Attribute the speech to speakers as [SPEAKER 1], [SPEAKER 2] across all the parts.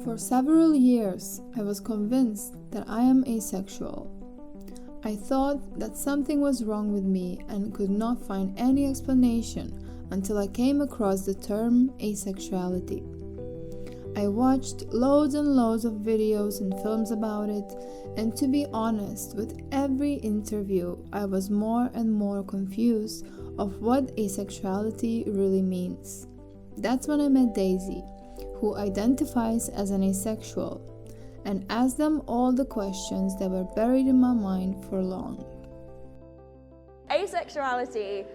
[SPEAKER 1] For several years, I was convinced that I am asexual. I thought that something was wrong with me and could not find any explanation until I came across the term asexuality. I watched loads and loads of videos and films about it, and to be honest, with every interview, I was more and more confused of what asexuality really means. That's when I met Daisy, who identifies as an asexual, and asked them all the questions that were buried in my mind for long.
[SPEAKER 2] Asexuality,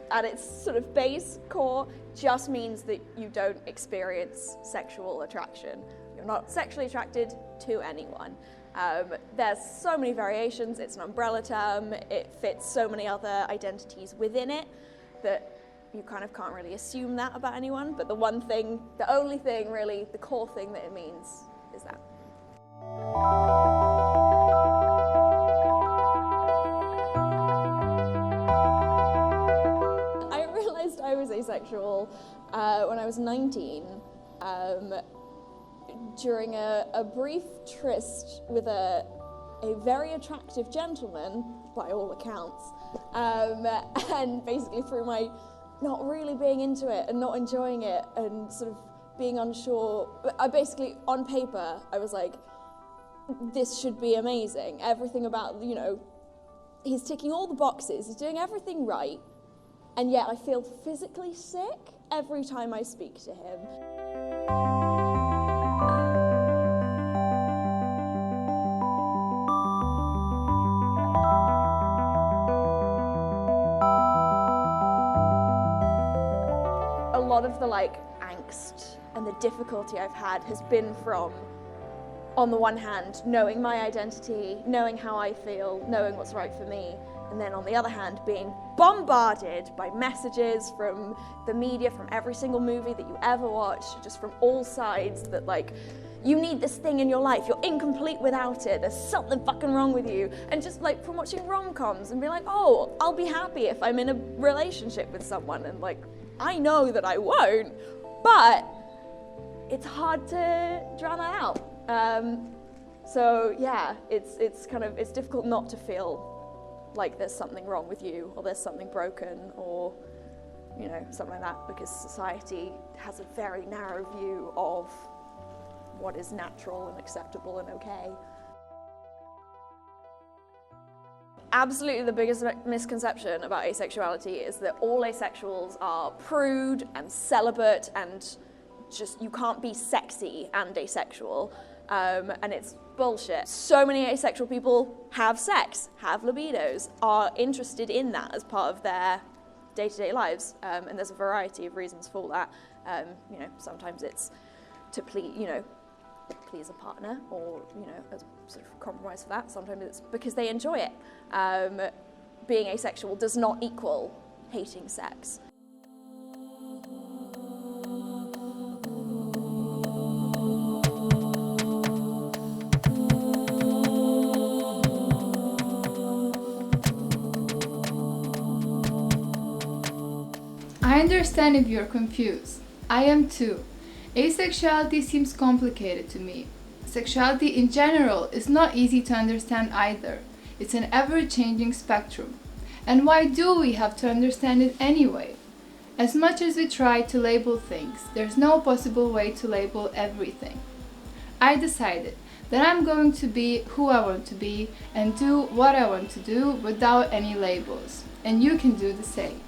[SPEAKER 2] at its sort of base core, just means that you don't experience sexual attraction. You're not sexually attracted to anyone. There's so many variations, it's an umbrella term, it fits so many other identities within it that you kind of can't really assume that about anyone, but the only thing really, the core thing that it means is that. I realised I was asexual when I was 19, during a brief tryst with a very attractive gentleman, by all accounts, and basically through my not really being into it and not enjoying it and sort of being unsure, I basically, on paper, I was like, this should be amazing. Everything about, he's ticking all the boxes, he's doing everything right, and yet I feel physically sick every time I speak to him. A lot of the angst and the difficulty I've had has been from, on the one hand, knowing my identity, knowing how I feel, knowing what's right for me, and then on the other hand, being bombarded by messages from the media, from every single movie that you ever watch, just from all sides that you need this thing in your life, you're incomplete without it, there's something fucking wrong with you. And just from watching rom-coms and be like, oh, I'll be happy if I'm in a relationship with someone, and I know that I won't, but it's hard to drown that out. So yeah, it's difficult not to feel like there's something wrong with you, or there's something broken, or something like that, because society has a very narrow view of what is natural and acceptable and okay. Absolutely the biggest misconception about asexuality is that all asexuals are prude and celibate and just, you can't be sexy and asexual, and it's bullshit. So many asexual people have sex, have libidos, are interested in that as part of their day-to-day lives, and there's a variety of reasons for that. Sometimes it's to please a partner, or as sort of compromise for that. Sometimes it's because they enjoy it. Being asexual does not equal hating sex.
[SPEAKER 1] I understand if you're confused. I am too. Asexuality seems complicated to me. Sexuality in general is not easy to understand either. It's an ever-changing spectrum. And why do we have to understand it anyway? As much as we try to label things, there's no possible way to label everything. I decided that I'm going to be who I want to be and do what I want to do without any labels. And you can do the same.